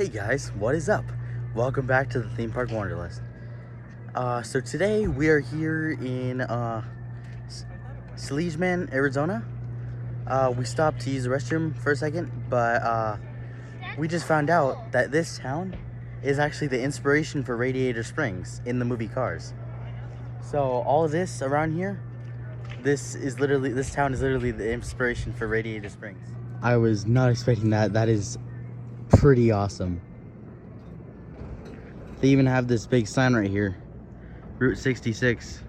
Hey guys, what is up? Welcome back to the Theme Park Wanderlust. So today we are here in Saligeman, Arizona. We stopped to use the restroom for a second, but we just found out that this town is actually the inspiration for Radiator Springs in the movie Cars. So all of this around here, this town is literally the inspiration for Radiator Springs. I was not expecting that. That is pretty awesome. They even have this big sign right here, Route 66.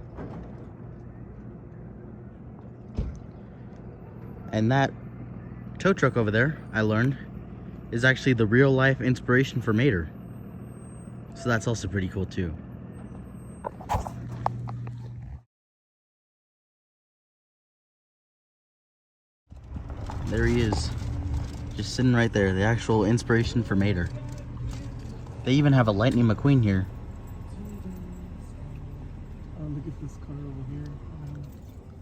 And that tow truck over there, I learned, is actually the real life inspiration for Mater. So that's also pretty cool too. There he is, just sitting right there, the actual inspiration for Mater. They even have a Lightning McQueen here. Oh, look at this car over here.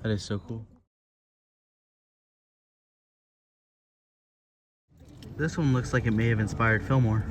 That is so cool. This one looks like it may have inspired Fillmore.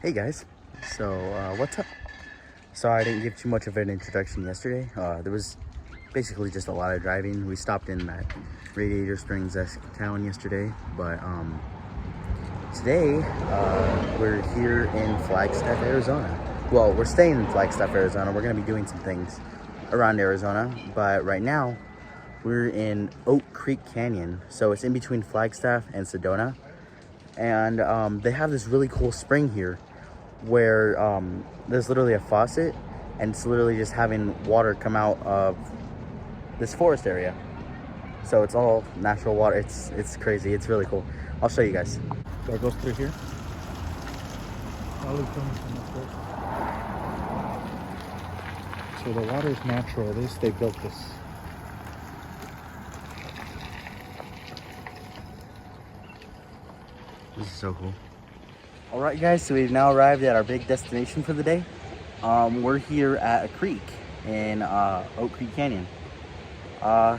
Hey guys, so what's up? Sorry I didn't give too much of an introduction yesterday. There was basically just a lot of driving. We stopped in that Radiator Springs-esque town yesterday, but today we're here in Flagstaff, Arizona. Well, we're staying in Flagstaff, Arizona. We're gonna be doing some things around Arizona, but right now we're in Oak Creek Canyon. So it's in between Flagstaff and Sedona. And they have this really cool spring here where there's literally a faucet and it's literally just having water come out of this forest area. So it's all natural water. It's crazy. It's really cool. I'll show you guys. So it goes through here. Probably coming from the foot. So the water is natural. They built this. This is so cool. All right, guys, so we've now arrived at our big destination for the day. We're here at a creek in Oak Creek Canyon.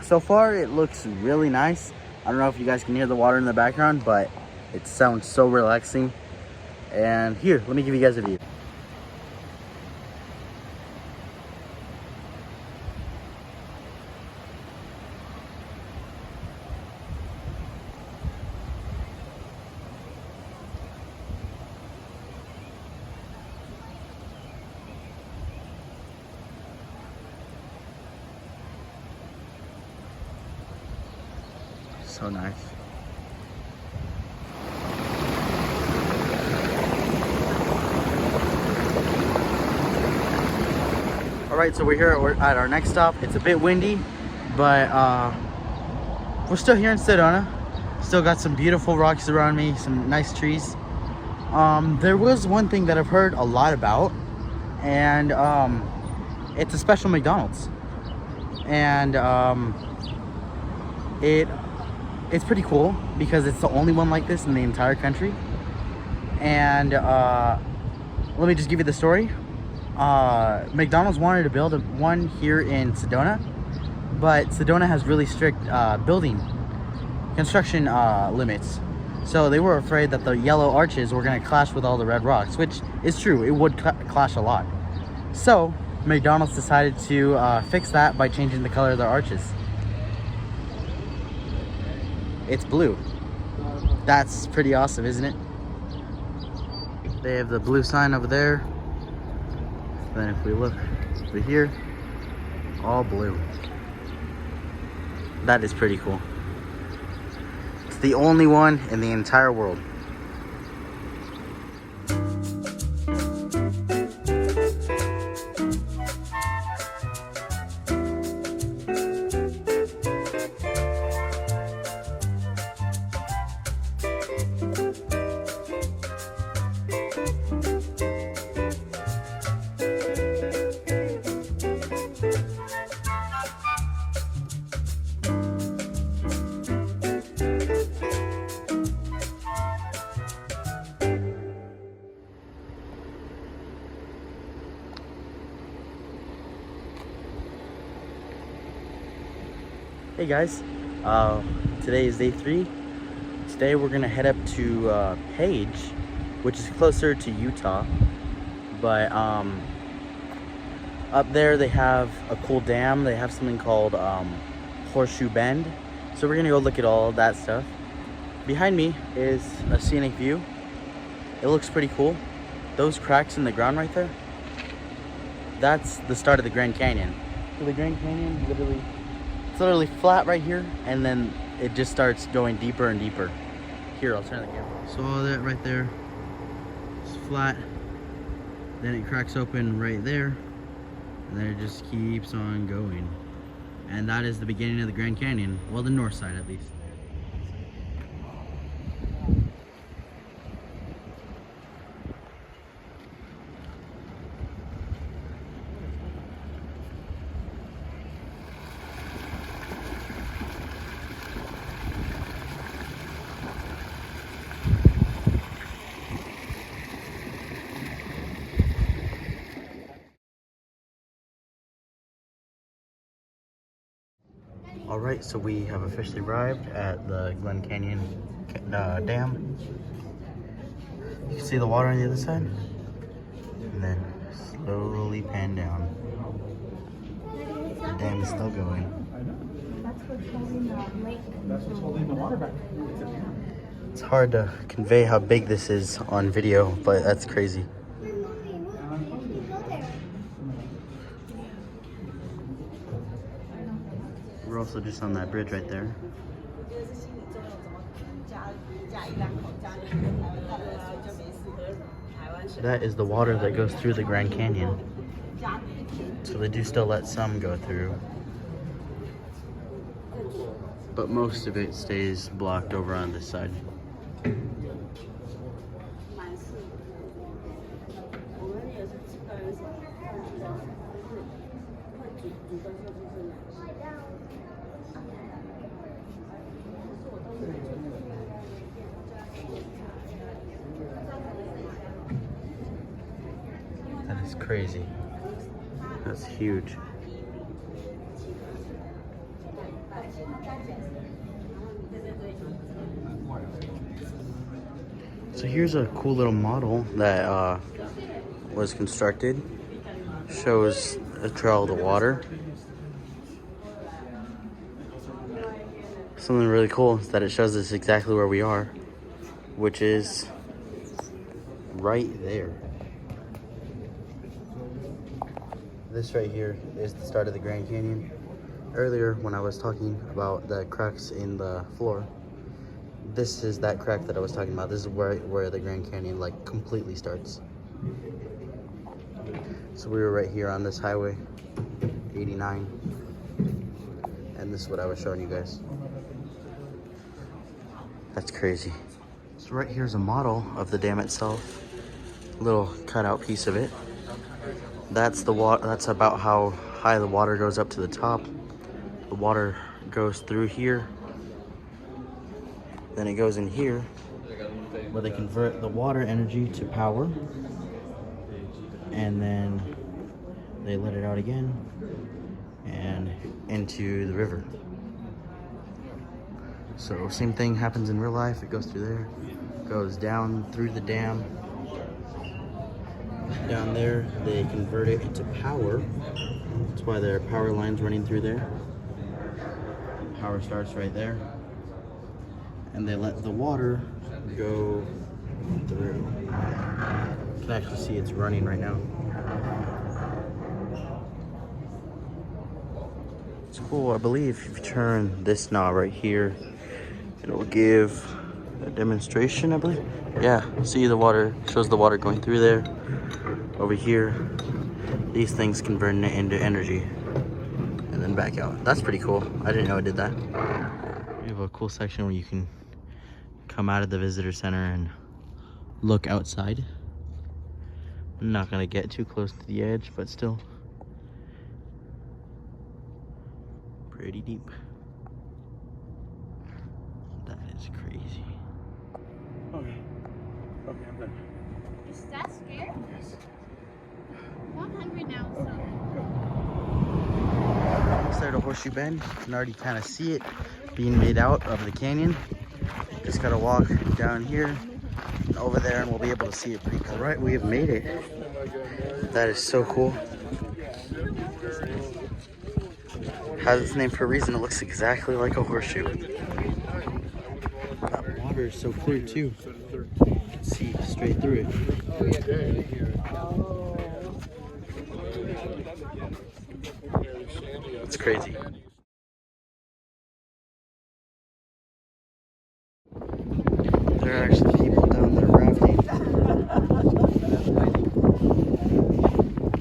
So far, it looks really nice. I don't know if you guys can hear the water in the background, but it sounds so relaxing. And here, let me give you guys a view. So nice. All right, so we're here at our next stop. It's a bit windy, but we're still here in Sedona. Still got some beautiful rocks around me, some nice trees. There was one thing that I've heard a lot about, and it's a special McDonald's, and it's pretty cool because it's the only one like this in the entire country. And let me just give you the story. McDonald's wanted to build one here in Sedona, but Sedona has really strict construction limits. So they were afraid that the yellow arches were going to clash with all the red rocks, which is true. It would clash a lot. So McDonald's decided to fix that by changing the color of their arches. It's blue. That's pretty awesome, isn't it? They have the blue sign over there. Then if we look over here, all blue. That is pretty cool. It's the only one in the entire world. Hey guys, today is day 3. Today we're gonna head up to Page, which is closer to Utah, but up there they have a cool dam. They have something called Horseshoe Bend, so we're gonna go look at all that stuff. Behind me is a scenic view. It looks pretty cool. Those cracks in the ground right there, that's the start of the Grand Canyon. So the Grand Canyon it's literally flat right here, and then it just starts going deeper and deeper. Here, I'll turn the camera. So all that right there is flat. Then it cracks open right there, and then it just keeps on going. And that is the beginning of the Grand Canyon. Well, the north side at least. Alright, so we have officially arrived at the Glen Canyon Dam. You can see the water on the other side, and then slowly pan down. The dam is still going. That's what's holding the lake. That's what's holding the water back. It's hard to convey how big this is on video, but that's crazy. We're also just on that bridge right there. That is the water that goes through the Grand Canyon. So they do still let some go through, but most of it stays blocked over on this side. That is crazy. That's huge. So here's a cool little model that was constructed. Shows a trail of the water. Something really cool is that it shows us exactly where we are, which is right there. This right here is the start of the Grand Canyon. Earlier when I was talking about the cracks in the floor, this is that crack that I was talking about. This is where the Grand Canyon like completely starts. So we were right here on this highway, 89, and this is what I was showing you guys. That's crazy. So right here's a model of the dam itself. A little cutout piece of it. That's the water. That's about how high the water goes up to the top. The water goes through here. Then it goes in here, where they convert the water energy to power. And then they let it out again and into the river. So same thing happens in real life. It goes through there, goes down through the dam. Down there, they convert it into power. That's why there are power lines running through there. Power starts right there. And they let the water go through. You can actually see it's running right now. It's cool. I believe if you turn this knob right here, it will give a demonstration, I believe. Yeah, see the water, shows the water going through there. Over here, these things convert it into energy and then back out. That's pretty cool. I didn't know it did that. We have a cool section where you can come out of the visitor center and look outside. I'm not gonna get too close to the edge, but still pretty deep. That is crazy. Okay. Okay, I'm done. Is that scared? Yes. I'm hungry now, so. Almost there to Horseshoe Bend. You can already kind of see it being made out of the canyon. Just gotta walk down here and over there and we'll be able to see it pretty cool. All right, we have made it. That is so cool. Has its name for a reason. It looks exactly like a horseshoe. That water is so clear too. You can see straight through it. It's crazy. There are actually people down there rafting.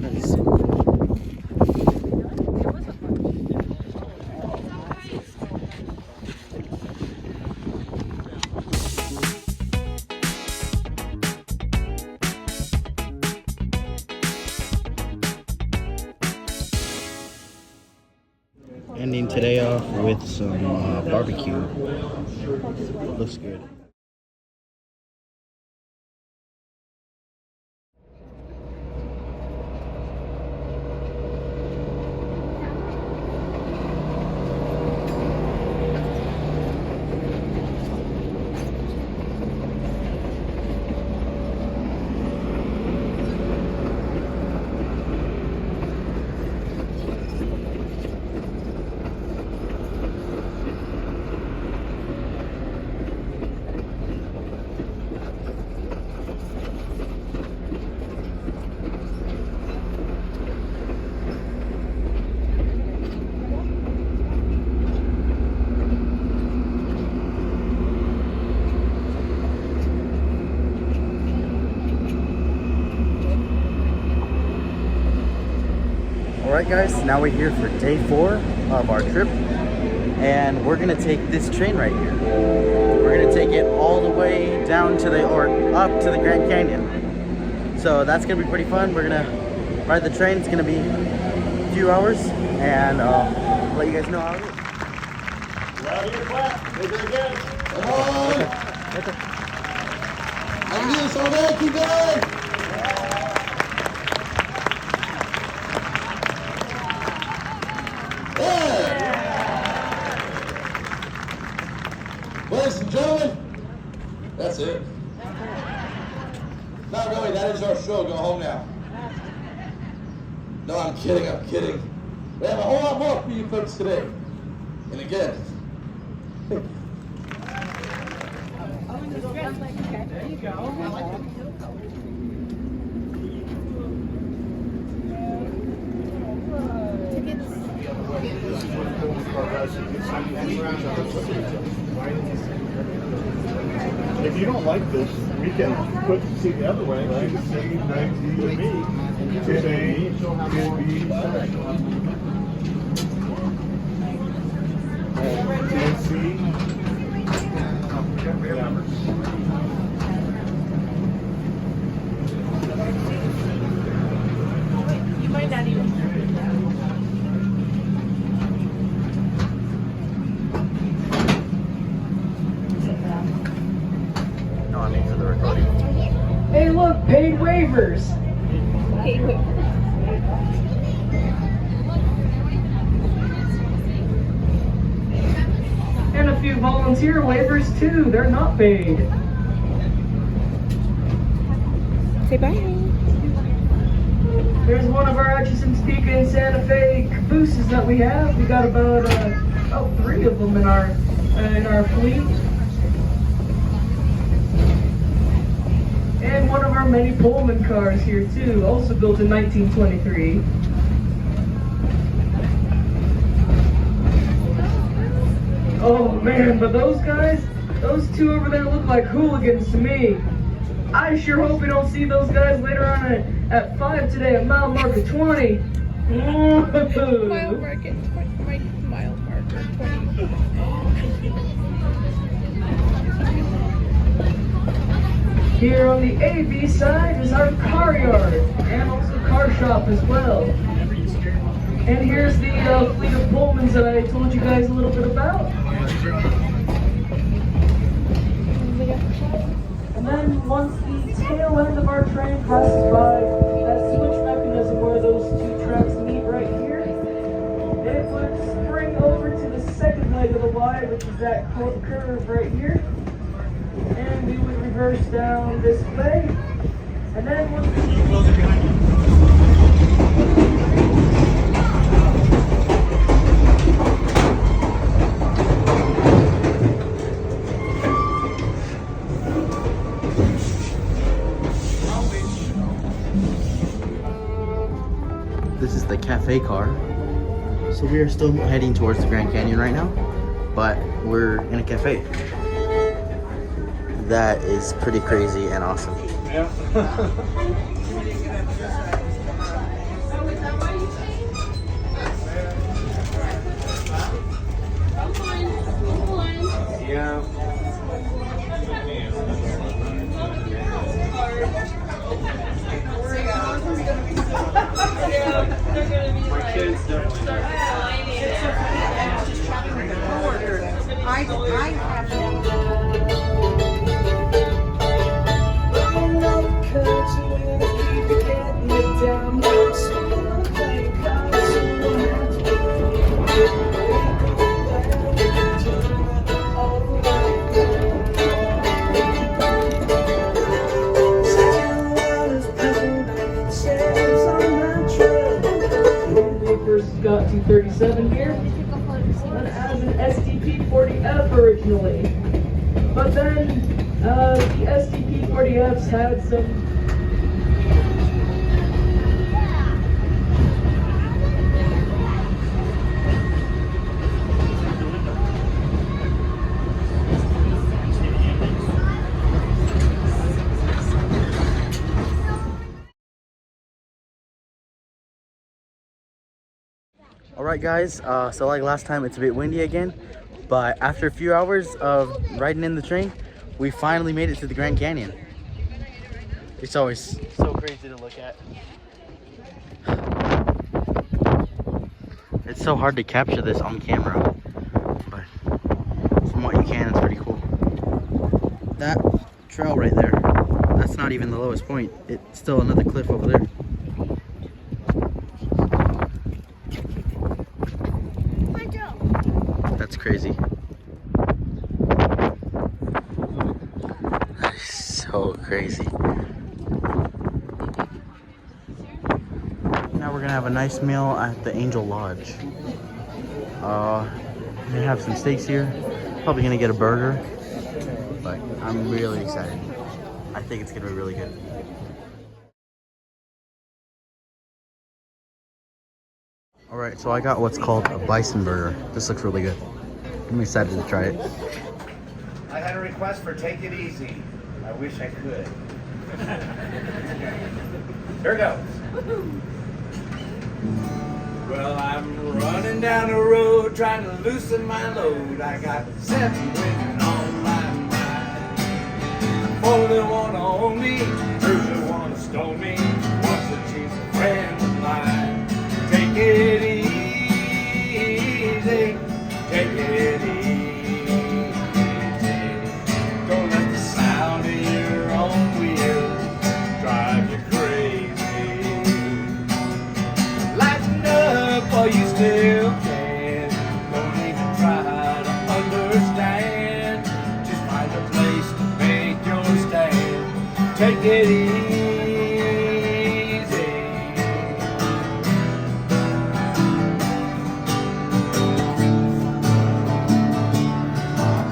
That is so cool. Ending today off with some barbecue. Looks good. Alright guys, now we're here for day 4 of our trip, and we're gonna take this train right here. We're gonna take it all the way down to up to the Grand Canyon. So that's gonna be pretty fun. We're gonna ride the train. It's gonna be a few hours, and I'll let you guys know how it is. Loud your clap. Take it again. Come on. I can do this all day. Keep going. Ladies and gentlemen, that's it. Not really, that is our show. Go home now. No, I'm kidding, I'm kidding. We have a whole lot more for you folks today. And again, If you don't like this, we can put the seat the other way. You can say 90 to me. To say, You might not even. No, I mean for the recording. Hey, look, paid waivers. Okay, wait. And a few volunteer waivers, too. They're not paid. Say bye. There's one of our Atchison Topeka and Santa Fe cabooses that we have. We got about 3 of them in our fleet. And one of our many Pullman cars here too, also built in 1923. Oh man, but those guys, those 2 over there look like hooligans to me. I sure hope we don't see those guys later on at 5 today at mile marker 20. Mile marker 20. Mile marker 20. Here on the AV side is our car yard and also car shop as well. And here's the fleet of Pullmans that I told you guys a little bit about. And then once the tail end of our train passes by that switch mechanism where those 2 tracks meet right here, it would spring over to the second leg of the Y, which is that curve right here. And we would reverse down this way. And then once This is the cafe car. So we are still heading towards the Grand Canyon right now, but we're in a cafe. That is pretty crazy and awesome. Yeah. Yeah. My kids definitely. I have got 237 here. That has an SDP-40F originally. But then the SDP-40Fs had some Alright guys, so like last time, it's a bit windy again, but after a few hours of riding in the train, we finally made it to the Grand Canyon. It's always so crazy to look at. It's so hard to capture this on camera, but from what you can, it's pretty cool. That trail right there, that's not even the lowest point. It's still another cliff over there. That's crazy. That is so crazy. Now we're gonna have a nice meal at the Angel Lodge. They have some steaks here. Probably gonna get a burger, but I'm really excited. I think it's gonna be really good. Alright, so I got what's called a bison burger. This looks really good. I'm excited to try it. I had a request for take it easy. I wish I could. Here it goes. Well, I'm running down the road trying to loosen my load. I got 7 women on my mind. Oh, they wanna own me, they wanna stone me. Wants to choose a friend of mine. Take it easy, take it easy. Don't let the sound of your own wheels drive you crazy. Lighten up while you still can. Don't even try to understand. Just find a place to make your stand. Take it easy.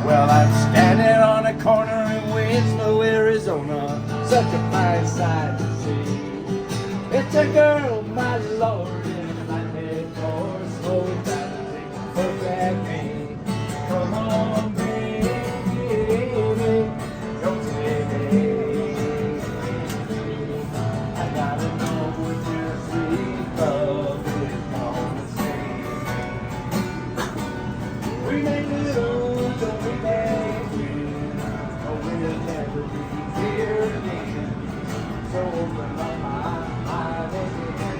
Well, I'm standing on a corner in Winslow, Arizona. Such a fine sight to see. It's a girl, my lord, in a flat-head horse. Slow it down and take a look at me. Come on, baby, don't say baby. I gotta know what your sweet love is gonna say. We may lose or we may win, but we'll never be here again. So open up my eyes again.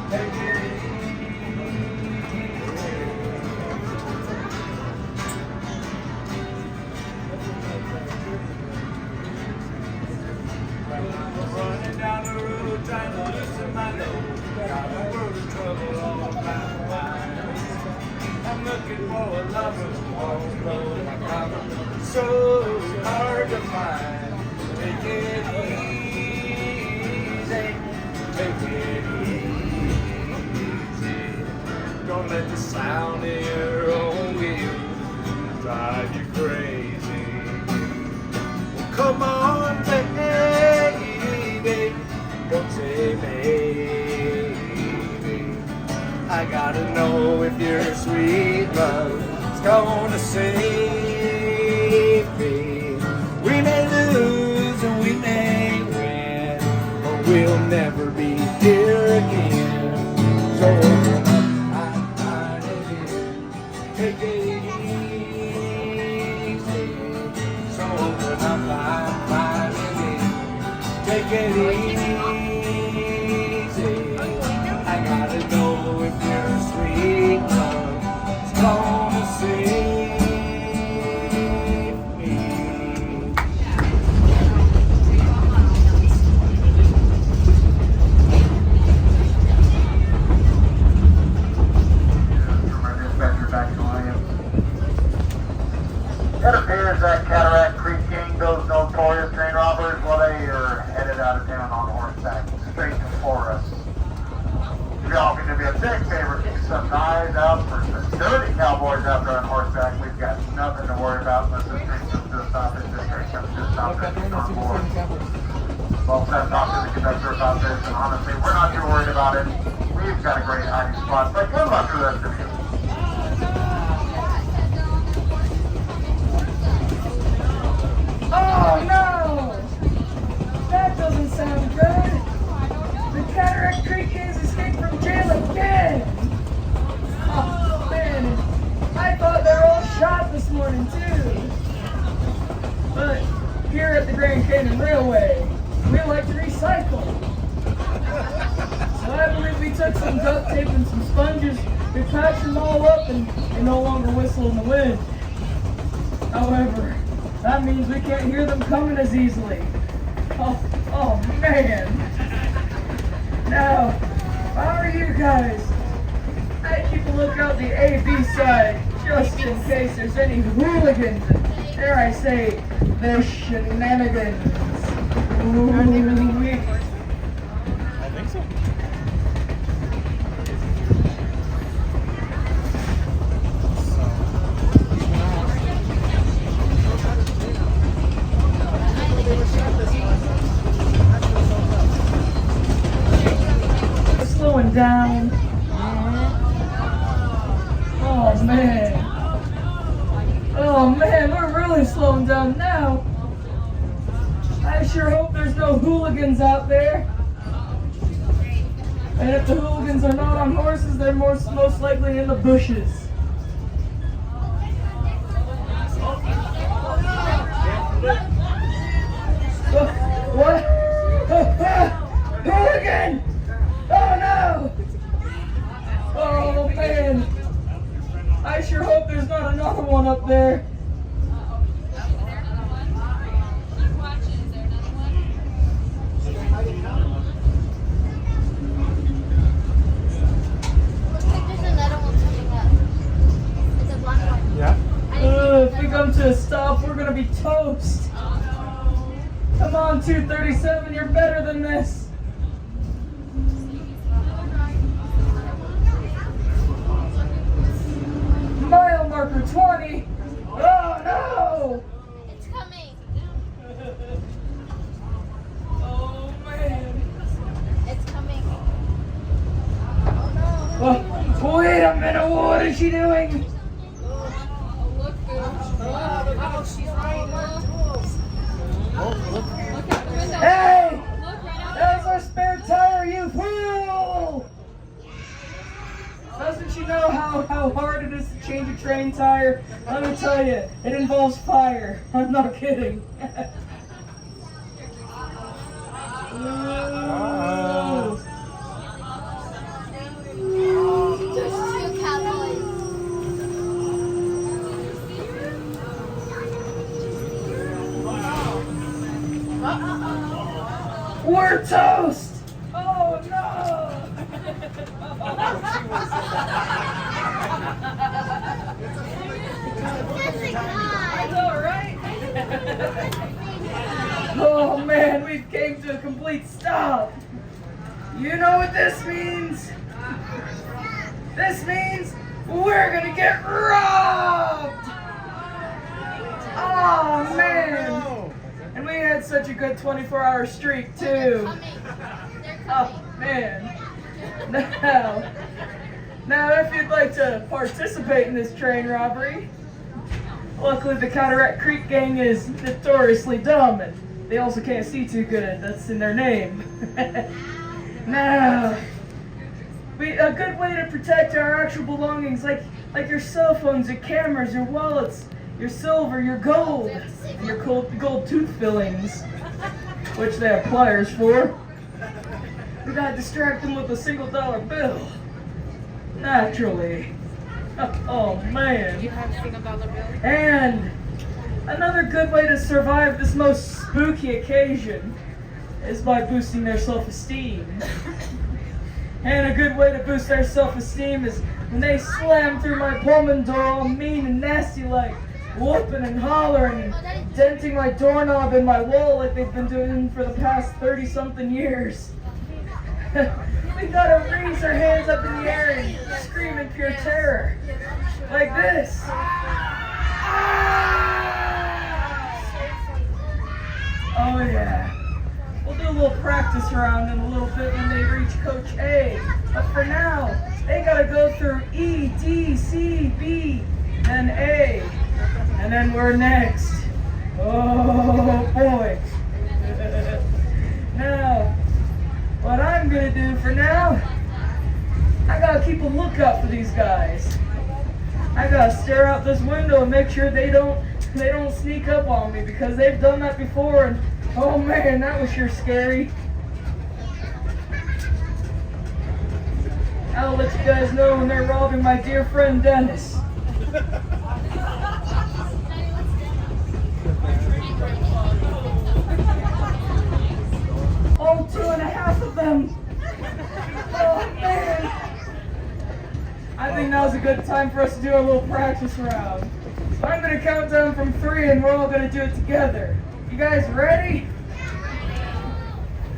Take it running down the road, trying to loosen my load. Got a world of trouble all my mind. I'm looking for a lover who won't blow my cover. So hard to find. Take it easy, take it easy. Don't let the sound of your own wheels drive you crazy. Well, come on, baby, don't say maybe. I gotta know if your sweet love is gonna save me. We may lose and we may win, but we'll never be here again. So open up my mind again. Take it easy. So open up my mind again. Take it easy. I gotta know if your sweet love is gonna save me. From our dispatcher back to Williams. It appears that Cataract Creek Gang, those notorious train robbers, well, they are headed out of town on horseback, straight to Forest. We all get to be a big favorite. Some guys out for some dirty cowboys out there on horseback. We've got nothing to worry about unless this train comes to a stop. If this train comes to a stop, it's on board. Well, I've talked to the conductor about this, and honestly, we're not too worried about it. We've got a great hiding spot, but good luck to the rest of you. Oh no! That doesn't sound good! The Cataract Creek Kings escaped from jail again! Oh man, I thought they were all shot this morning too! But here at the Grand Canyon Railway, we like to recycle. So I believe we took some duct tape and some sponges, we patched them all up and they no longer whistle in the wind. However, that means we can't hear them coming as easily. Oh man. Now, how are you guys? I keep a lookout the A-B side, just in case there's any hooligans. Dare I say, the shenanigans. Ooh, I think so. slowing down. Oh man. Oh man, we're really slowing down now. I sure hope there's no hooligans out there. And if the hooligans are not on horses, they're most likely in the bushes. there. Yeah. If we come to a stop, we're gonna be toast. Come on, 237, you're better than this. Mile marker 20. Oh no! It's coming. Oh man. It's coming. Oh no. Wait a minute, what is she doing? Look, oh, she's right. Look out the window. Hey! Look right out. That was our spare tire, you fool! Doesn't she know how hard it is to change a train tire? Let me tell you, it involves fire. I'm not kidding. Ooh. There's 2 cowboys. We're toast! Oh no! That's a guy. Alright! Oh man, we've came to a complete stop! You know what this means? This means we're gonna get robbed! Oh man! And we had such a good 24-hour streak too. Coming. They're coming. Oh man. Now if you'd like to participate in this train robbery, luckily the Cataract Creek gang is notoriously dumb and they also can't see too good. That's in their name. Now, a good way to protect our actual belongings, like your cell phones, your cameras, your wallets, your silver, your gold, and your gold tooth fillings, which they have pliers for. We gotta distract them with a $1 bill. Naturally. Oh man. You have a $1 bill. And another good way to survive this most spooky occasion is by boosting their self-esteem. And a good way to boost their self-esteem is when they slam through my Pullman door all mean and nasty like, whooping and hollering and denting my doorknob and my wall like they've been doing for the past 30-something years. We gotta raise our hands up in the air and scream in pure terror. Like this. Oh yeah. We'll do a little practice round in a little bit when they reach Coach A. But for now, they gotta go through E, D, C, B, and A. And then we're next. Oh boy. Now, what I'm gonna do for now, I gotta keep a lookout for these guys. I gotta stare out this window and make sure they don't sneak up on me because they've done that before and oh man, that was sure scary. I'll let you guys know when they're robbing my dear friend Dennis. Oh, 2.5 of them. Oh man. I think now's a good time for us to do a little practice round. So I'm gonna count down from 3 and we're all gonna do it together. You guys ready?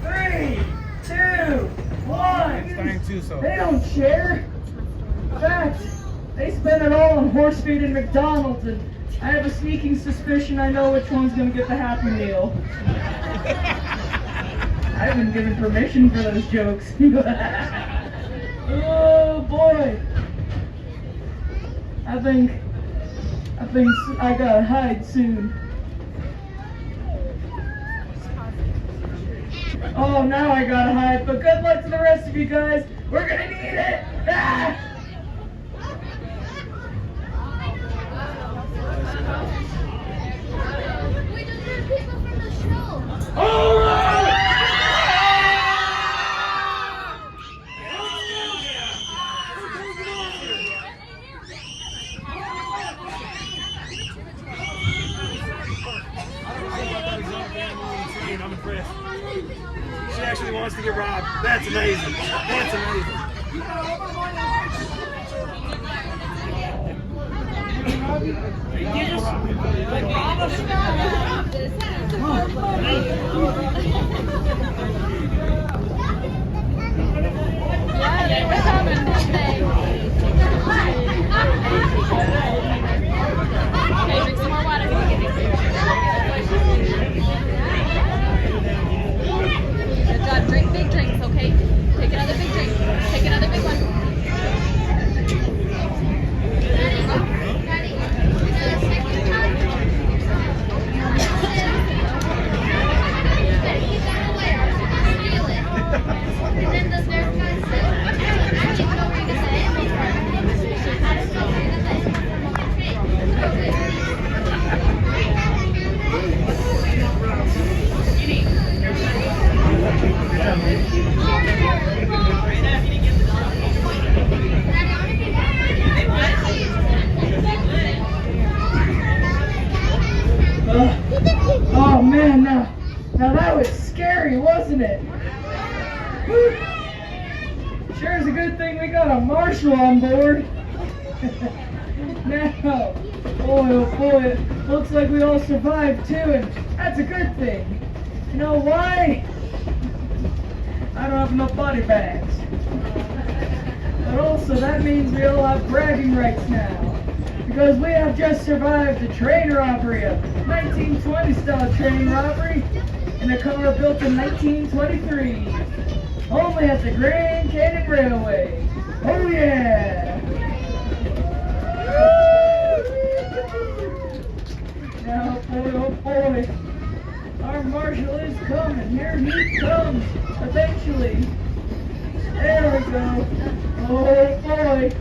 3, 2, 1. They don't share. In fact, they spend it all on horse feed and McDonald's, and I have a sneaking suspicion I know which one's gonna get the Happy Meal. I've been given permission for those jokes. Oh boy. I think I gotta hide soon. Oh, now I gotta hide, but good luck to the rest of you guys. We're gonna need it. Ah! Wait, those are people from the show. All right! She actually wants to get robbed. That's amazing. That's amazing. Yeah, they were coming, didn't they? Okay, drink some more water. Good job. Drink big drinks, okay? Take another big drink. Take another big one. Oh man, now that was scary, wasn't it? Whew. Sure is a good thing we got a marshal on board. Now, boy, oh boy, it looks like we all survived too, and that's a good thing. You know why? I don't have enough body bags. But also, that means we all have bragging rights now. Because we have just survived a train robbery, a 1920 style train robbery, in a car built in 1923. Only at the Grand Canyon Railway. Oh yeah! Now, boy, oh boy, our marshal is coming. Here he comes, eventually. There we go. Oh boy.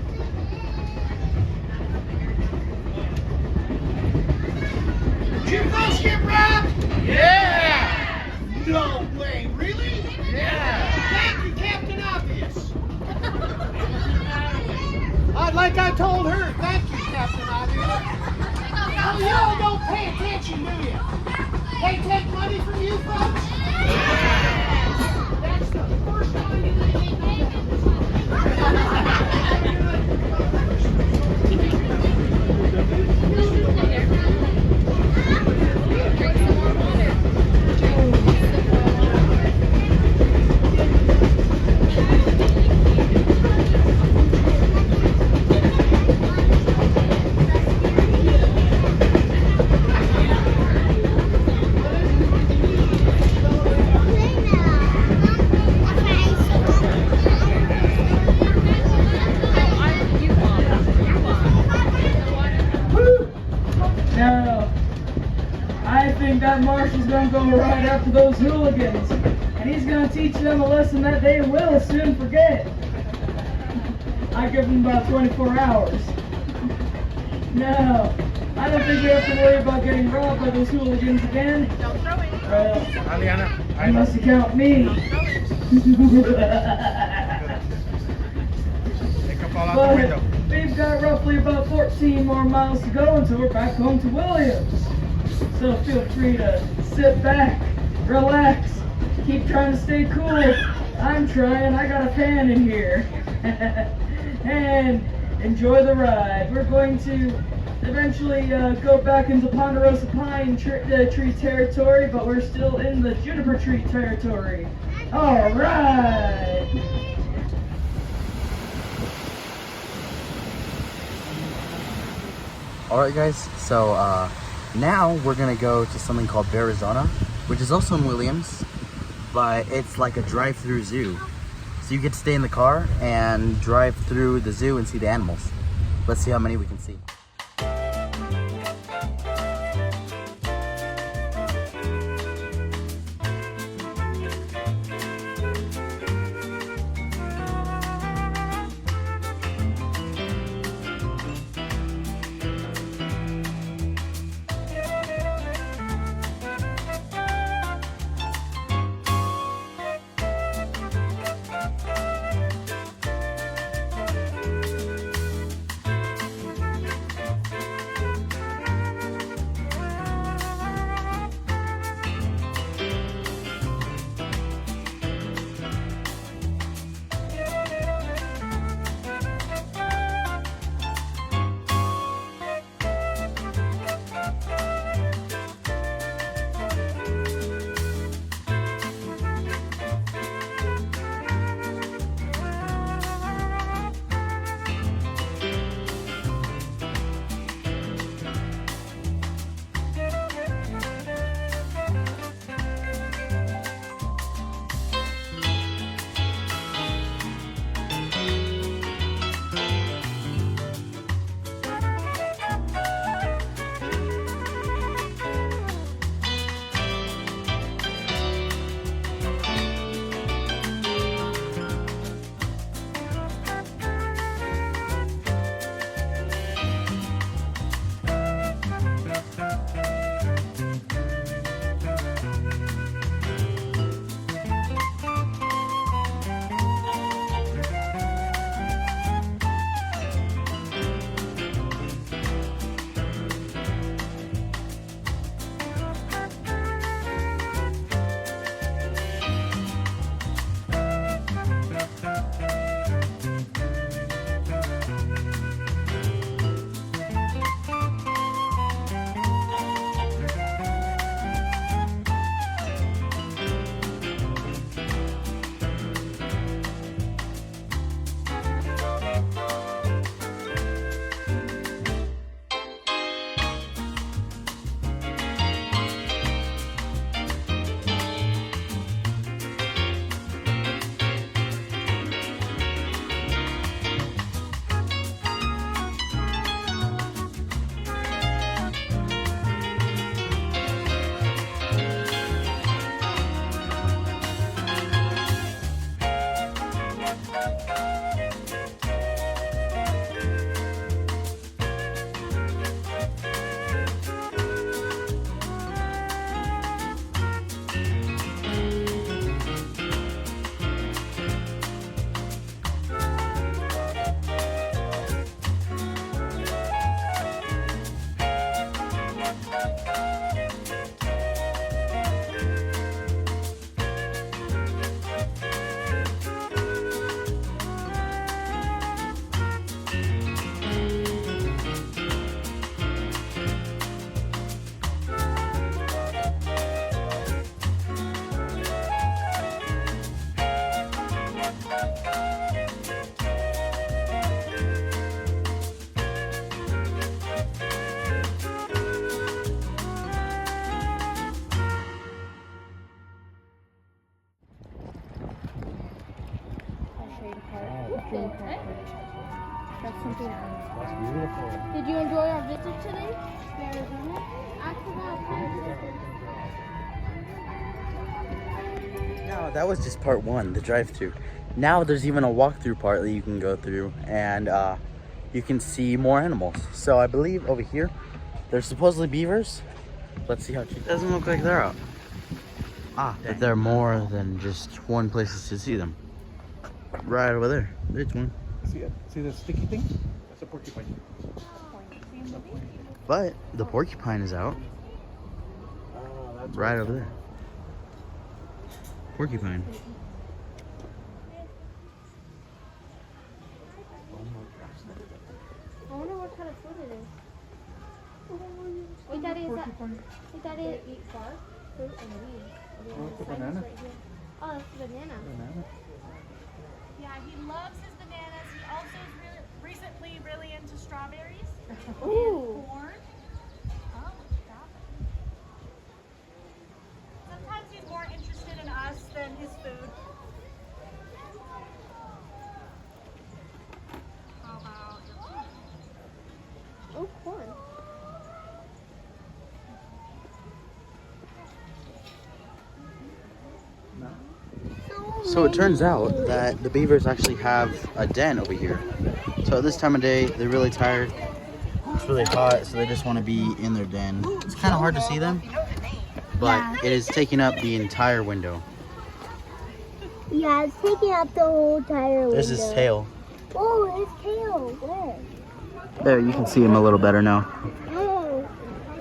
You folks get robbed? Yeah! No way, really? Yeah! Thank you, Captain Obvious. Like I told her, thank you, Captain Obvious. Oh, y'all don't pay attention, do you? They take money from you folks? That's the first time you Drink some more water. Now, I think that marshal's gonna go right after those hooligans, and he's gonna teach them a lesson that they will soon forget. I give them about 24 hours. No, I don't think we have to worry about getting robbed by those hooligans again. Don't throw it. Well, Aliana, unless you count me. But we've got roughly about 14 more miles to go until we're back home to Williams. So feel free to sit back, relax, keep trying to stay cool. I'm trying, I got a fan in here. And enjoy the ride. We're going to eventually go back into Ponderosa Pine tree territory, but we're still in the juniper tree territory. All right. Alright guys, so now we're gonna go to something called Arizona, which is also in Williams, but it's like a drive-through zoo. So you get to stay in the car and drive through the zoo and see the animals. Let's see how many we can see. That's beautiful. Did you enjoy our visit today? Now, that was just part one, the drive-through. Now there's even a walkthrough part that you can go through, and you can see more animals. So I believe over here, there's supposedly beavers. Let's see how it doesn't look like they're out. But there are more than just one place to see them. Right over there. There's one. See it? See the sticky thing? That's a porcupine. But the porcupine is out. Right over there. Porcupine. I wonder what kind of food it is. Wait, Daddy, eat bark, fruit, and weeds. It's a banana. Oh, that's a banana. Yeah, he loves his bananas. He also is recently really into strawberries Ooh. and corn. Oh, stop. Sometimes he's more interested in us than his food. How about your food? Oh, corn. So it turns out that the beavers actually have a den over here. So at this time of day, they're really tired. It's really hot, so they just want to be in their den. It's kind of hard to see them, but it is taking up the entire window. Yeah, it's taking up the whole entire window. There's his tail. Oh, his tail. Where? There, you can see him a little better now. Oh.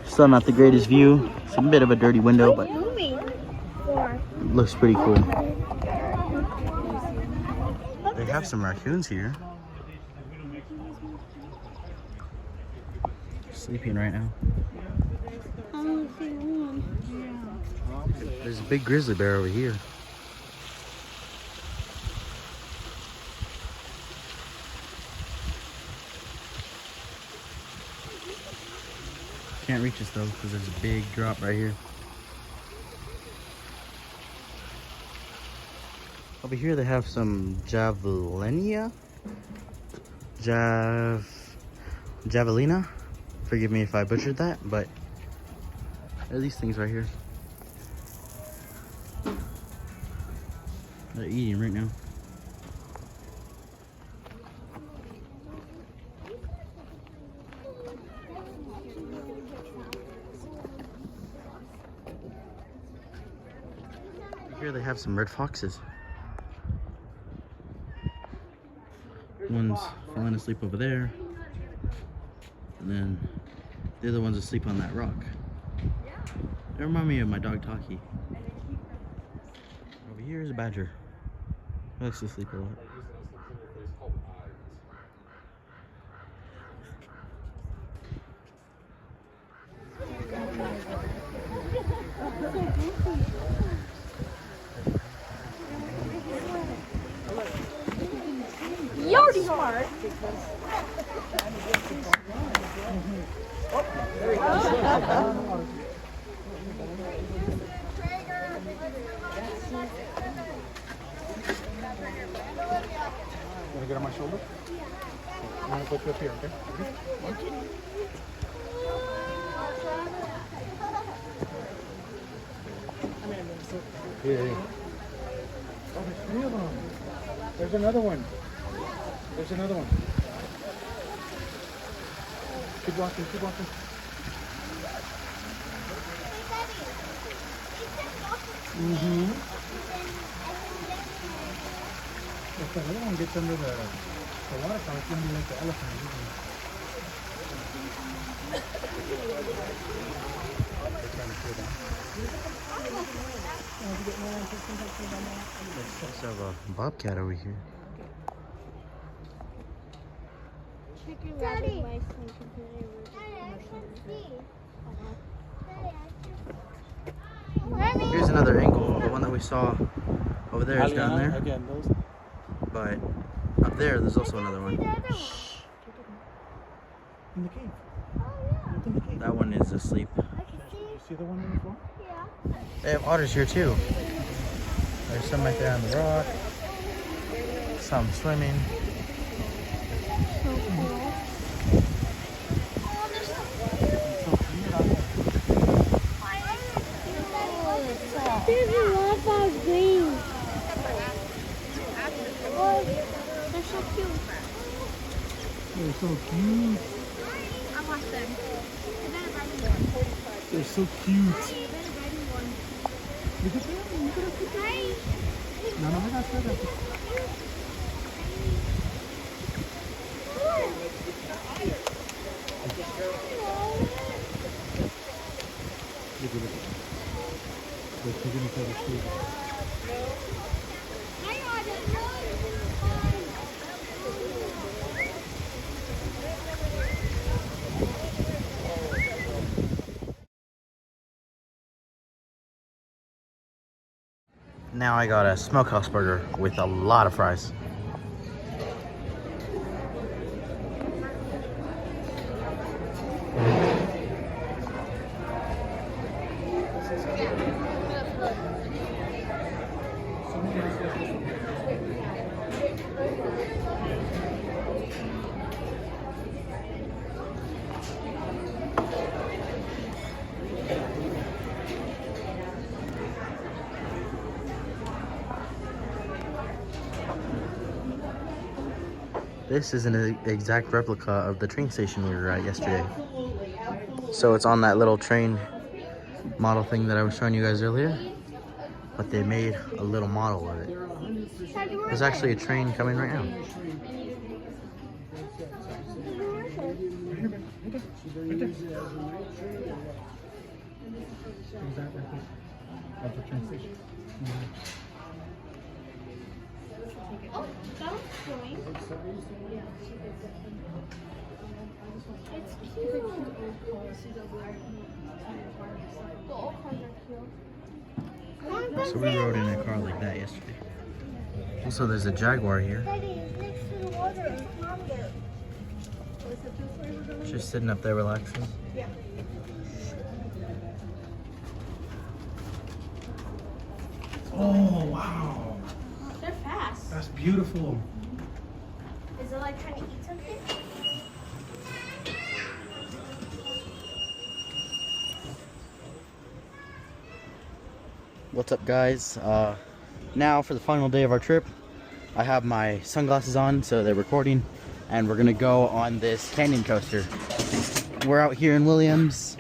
Still not the greatest view. It's a bit of a dirty window, but Moving. it looks pretty cool. They have some raccoons here. Sleeping right now. I only see one. There's a big grizzly bear over here. Can't reach us though because there's a big drop right here. Over here they have some javelina. Javelina. Forgive me if I butchered that, but there are these things right here. They're eating right now. Here they have some red foxes. One's falling asleep over there, and then the other one's asleep on that rock. They remind me of my dog Taki. Over here is a badger. He likes to sleep a lot. You're smart. Want to get on my shoulder? I'm going to put you up here, okay? Here. Oh, there's 3 of them. There's another one. There's another one. Keep walking, keep walking. If the other one gets under the water fountain, it's going to be like the elephant. They're trying to clear down. Let's have a bobcat over here. Daddy. Here's another angle. The one that we saw over there is down there. Again, those. But up there's also another one. In the cave. Oh, yeah. Look in the cave. That one is asleep. I can see. You see the one on the floor? Yeah. They have otters here too. There's some right there on the rock. Some swimming. So cool. There's a lot of green. Oh, they're so cute. They're so cute. I watched them. They're so cute. Look at them. Look at them. Hi. No, I got that. Look at it. They're taking each other's food. Now I got a smokehouse burger with a lot of fries. This is an exact replica of the train station we were at yesterday. So it's on that little train model thing that I was showing you guys earlier, but they made a little model of it. There's actually a train coming right now. That's the train station. Oh, that one's going. It's cute. The old cars are cute. So we rode in a car like that yesterday. Also, there's a Jaguar here. Daddy, it's next to the water. Mom there. Just sitting up there relaxing. Oh, wow. They're fast. That's beautiful. Is it like trying to eat something? What's up, guys? Now for the final day of our trip, I have my sunglasses on so they're recording, and we're gonna go on this canyon coaster. We're out here in Williams.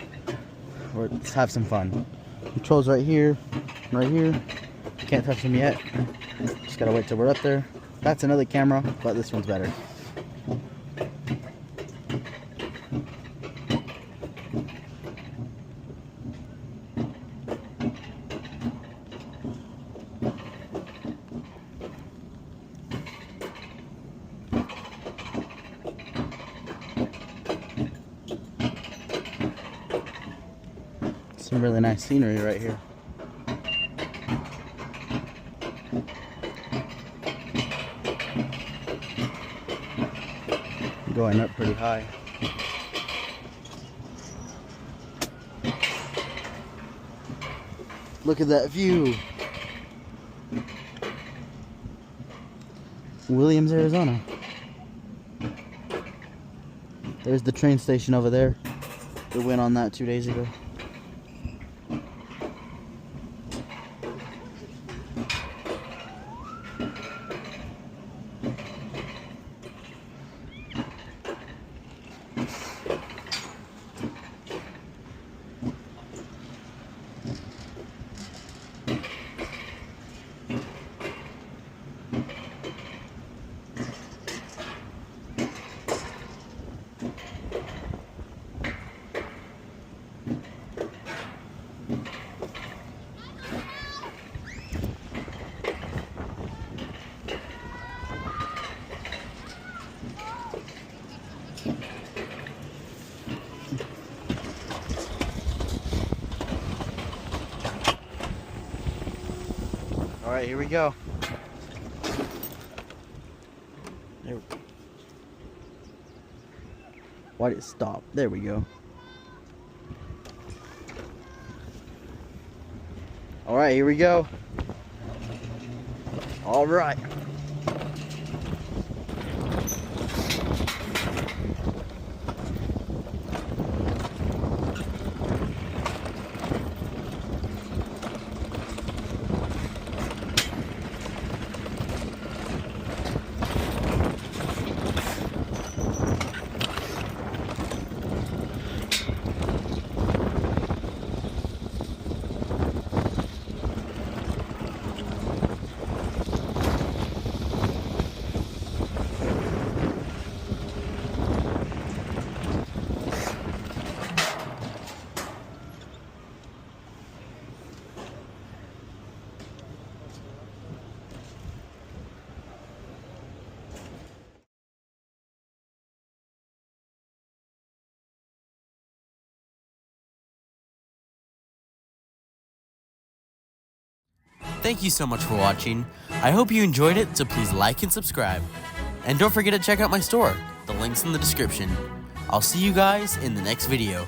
Let's have some fun. Controls right here, right here. Can't touch them yet. Just gotta wait till we're up there. That's another camera, but this one's better. Some really nice scenery right here. Going up pretty high. Look at that view. Williams, Arizona. There's the train station over there. We went on that 2 days ago. All right, here we go. There. Why did it stop? There we go. All right, here we go. All right. Thank you so much for watching. I hope you enjoyed it, so please like and subscribe. And don't forget to check out my store. The link's in the description. I'll see you guys in the next video.